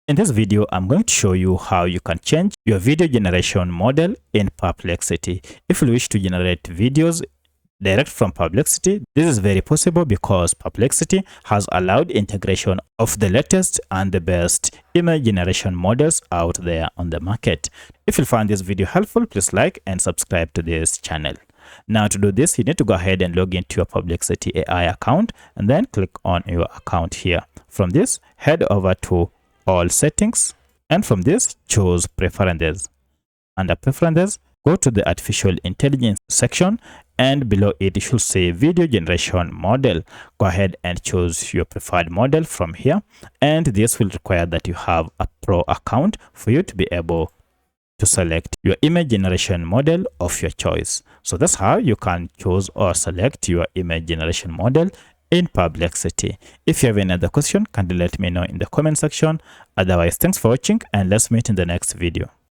In this video, I'm going to show you how you can change your video generation model in Perplexity. If you wish to generate videos direct from Perplexity, this is very possible because Perplexity has allowed integration of the latest and the best image generation models out there on the market. If you find this video helpful, please like and subscribe to this channel. Now to do this, you need to go ahead and log into your Perplexity AI account and then click on your account here. From this, head over to all settings, and from this choose preferences. Under preferences, go to the artificial intelligence section, and below it you should say video generation model. Go ahead and choose your preferred model from here, and this will require that you have a pro account for you to be able to select your image generation model of your choice. So that's how you can choose or select your image generation model in Perplexity. If you have any other question, kindly let me know in the comment section. Otherwise, thanks for watching and let's meet in the next video.